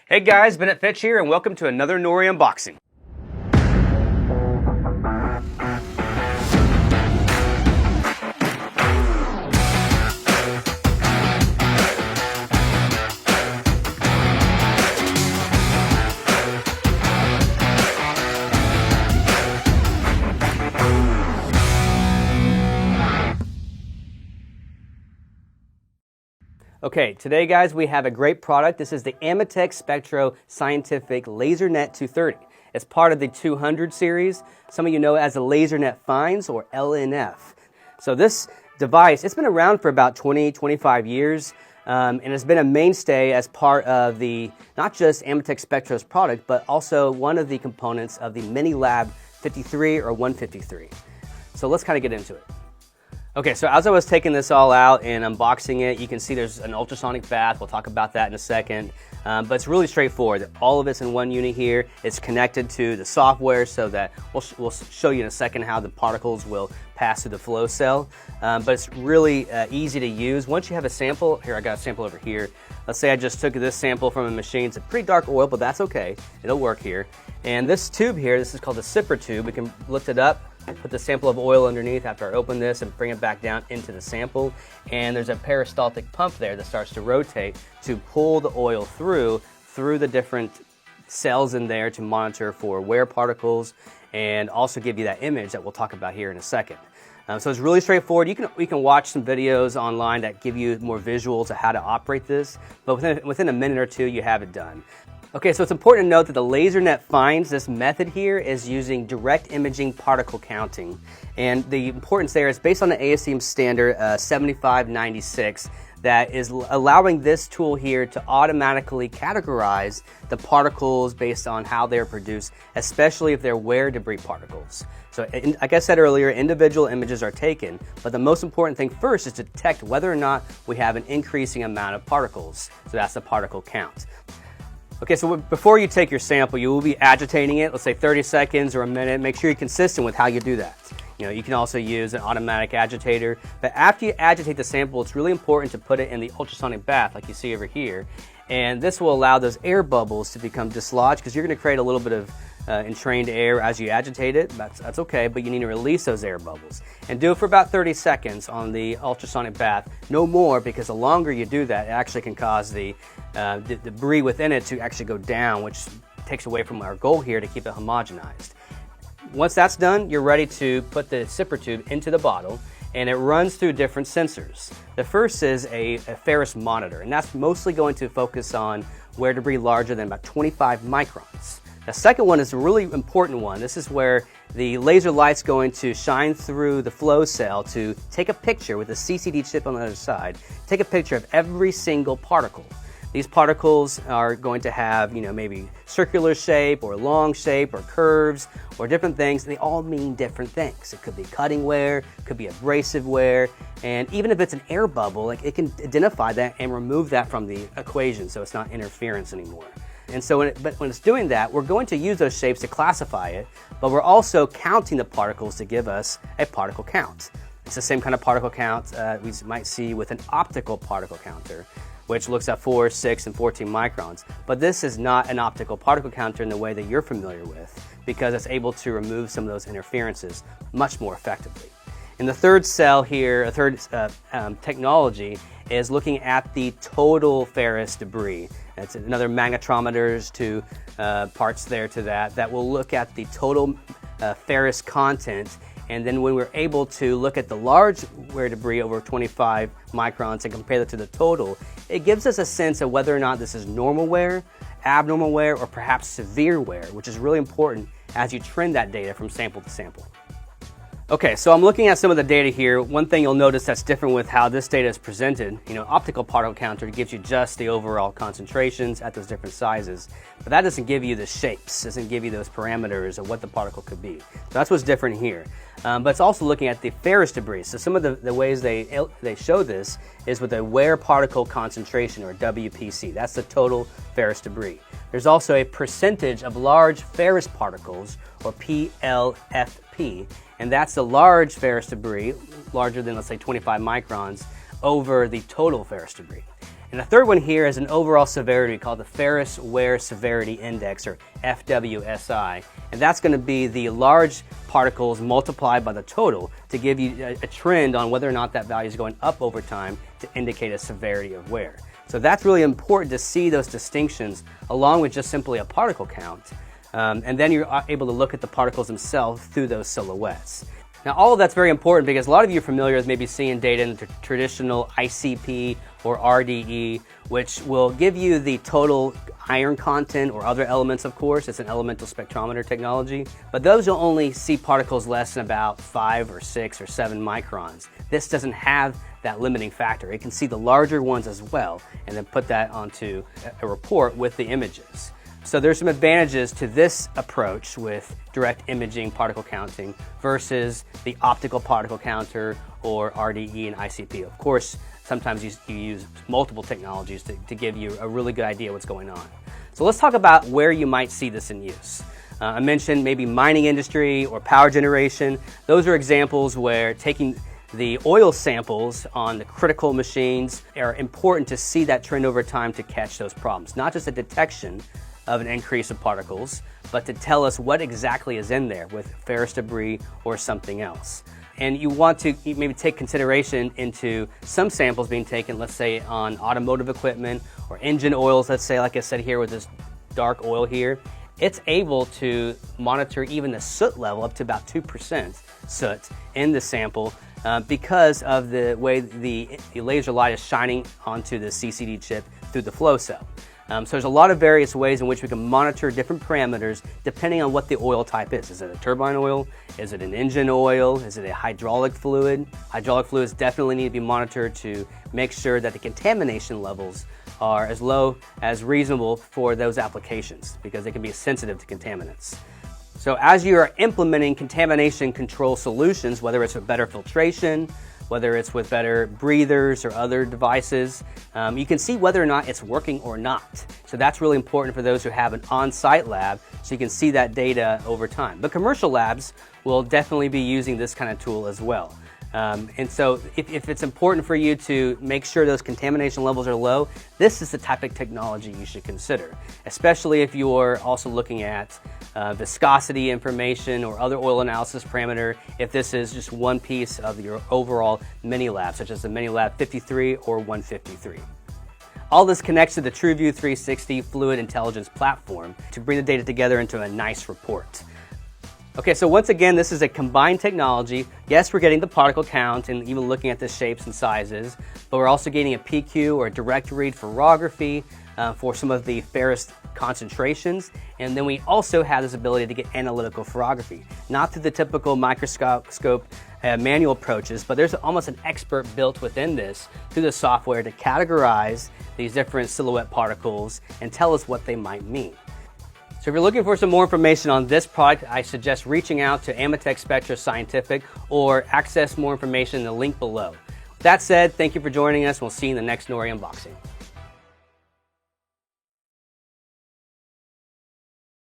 Hey guys, Bennett Fitch here and welcome to another Noria unboxing. Okay, today guys we have a great product. This is the AMETEK Spectro Scientific LaserNet 230. It's part of the 200 series. Some of you know it as the LaserNet Fines or LNF. So this device, it's been around for about 20-25 years and it's been a mainstay as part of the, not just AMETEK Spectro's product, but also one of the components of the Mini Lab 53 or 153. So let's kind of get into it. Okay, so as I was taking this all out and unboxing it, you can see there's an ultrasonic bath. We'll talk about that in a second. But it's really straightforward. All of it's in one unit here. It's connected to the software so that we'll show you in a second how the particles will pass through the flow cell. But it's really easy to use. Once you have a sample, here I got a sample over here. Let's say I just took this sample from a machine. It's a pretty dark oil, but that's okay. It'll work here. And this tube here, this is called the sipper tube. We can lift it up, put the sample of oil underneath after I open this and bring it back down into the sample. And there's a peristaltic pump there that starts to rotate to pull the oil through the different cells in there to monitor for wear particles and also give you that image that we'll talk about here in a second. So it's really straightforward. You can watch some videos online that give you more visuals of how to operate this, but within a minute or two you have it done. Okay, so it's important to note that the LaserNet Finds, this method here, is using direct imaging particle counting. And the importance there is based on the ASTM standard 7596 that is allowing this tool here to automatically categorize the particles based on how they're produced, especially if they're wear debris particles. So like I said earlier, individual images are taken, but the most important thing first is to detect whether or not we have an increasing amount of particles. So that's the particle count. Okay, so before you take your sample, you will be agitating it, let's say 30 seconds or a minute. Make sure you're consistent with how you do that. You know, you can also use an automatic agitator, but after you agitate the sample, it's really important to put it in the ultrasonic bath like you see over here. And this will allow those air bubbles to become dislodged because you're going to create a little bit of entrained air as you agitate it. That's okay, but you need to release those air bubbles. And do it for about 30 seconds on the ultrasonic bath. No more, because the longer you do that, it actually can cause the debris within it to actually go down, which takes away from our goal here to keep it homogenized. Once that's done, you're ready to put the sipper tube into the bottle, and it runs through different sensors. The first is a ferrous monitor, and that's mostly going to focus on wear debris larger than about 25 microns. The second one is a really important one. This is where the laser light's going to shine through the flow cell to take a picture with a CCD chip on the other side, take a picture of every single particle. These particles are going to have, you know, maybe circular shape or long shape or curves or different things. They all mean different things. It could be cutting wear, it could be abrasive wear, and even if it's an air bubble, like, it can identify that and remove that from the equation so it's not interference anymore. And so when it's doing that, we're going to use those shapes to classify it, but we're also counting the particles to give us a particle count. It's the same kind of particle count we might see with an optical particle counter, which looks at 4, 6, and 14 microns. But this is not an optical particle counter in the way that you're familiar with, because it's able to remove some of those interferences much more effectively. And the third cell here, a third technology, is looking at the total ferrous debris. It's another magnetometers to parts there to that will look at the total ferrous content. And then when we're able to look at the large wear debris over 25 microns and compare that to the total, it gives us a sense of whether or not this is normal wear, abnormal wear, or perhaps severe wear, which is really important as you trend that data from sample to sample. Okay, so I'm looking at some of the data here. One thing you'll notice that's different with how this data is presented, you know, optical particle counter gives you just the overall concentrations at those different sizes, but that doesn't give you the shapes, doesn't give you those parameters of what the particle could be. So that's what's different here. But it's also looking at the ferrous debris. So some of the ways they show this is with a wear particle concentration, or WPC. That's the total ferrous debris. There's also a percentage of large ferrous particles, or PLFP, and that's the large ferrous debris, larger than, let's say, 25 microns, over the total ferrous debris. And the third one here is an overall severity called the Ferrous Wear Severity Index, or FWSI. And that's going to be the large particles multiplied by the total to give you a trend on whether or not that value is going up over time to indicate a severity of wear. So that's really important to see those distinctions along with just simply a particle count. And then you're able to look at the particles themselves through those silhouettes. Now, all of that's very important because a lot of you are familiar with maybe seeing data in the traditional ICP or RDE, which will give you the total iron content or other elements, of course. It's an elemental spectrometer technology. But those will only see particles less than about 5 or 6 or 7 microns. This doesn't have that limiting factor. It can see the larger ones as well and then put that onto a report with the images. So there's some advantages to this approach with direct imaging particle counting versus the optical particle counter or RDE and ICP. Of course, sometimes you use multiple technologies to give you a really good idea what's going on. So let's talk about where you might see this in use. I mentioned maybe mining industry or power generation. Those are examples where taking the oil samples on the critical machines are important to see that trend over time to catch those problems. Not just a detection of an increase of particles, but to tell us what exactly is in there with ferrous debris or something else. And you want to maybe take consideration into some samples being taken, let's say on automotive equipment or engine oils, let's say, like I said here with this dark oil here. It's able to monitor even the soot level up to about 2% soot in the sample because of the way the laser light is shining onto the CCD chip through the flow cell. So there's a lot of various ways in which we can monitor different parameters depending on what the oil type is. Is it a turbine oil? Is it an engine oil? Is it a hydraulic fluid? Hydraulic fluids definitely need to be monitored to make sure that the contamination levels are as low as reasonable for those applications because they can be sensitive to contaminants. So as you are implementing contamination control solutions, whether it's with better filtration, whether it's with better breathers or other devices, you can see whether or not it's working or not. So that's really important for those who have an on-site lab, so you can see that data over time. But commercial labs will definitely be using this kind of tool as well. And so if it's important for you to make sure those contamination levels are low, this is the type of technology you should consider, especially if you're also looking at viscosity information or other oil analysis parameter, if this is just one piece of your overall mini lab, such as the mini lab 53 or 153. All this connects to the TrueView 360 Fluid Intelligence platform to bring the data together into a nice report. Okay, so once again, this is a combined technology. Yes, we're getting the particle count and even looking at the shapes and sizes, but we're also getting a PQ or a direct read ferrography for some of the ferrous concentrations. And then we also have this ability to get analytical ferrography, not through the typical microscope manual approaches, but there's almost an expert built within this through the software to categorize these different silhouette particles and tell us what they might mean. So if you're looking for some more information on this product, I suggest reaching out to AMETEK Spectro Scientific or access more information in the link below. With that said, thank you for joining us. We'll see you in the next Noria unboxing.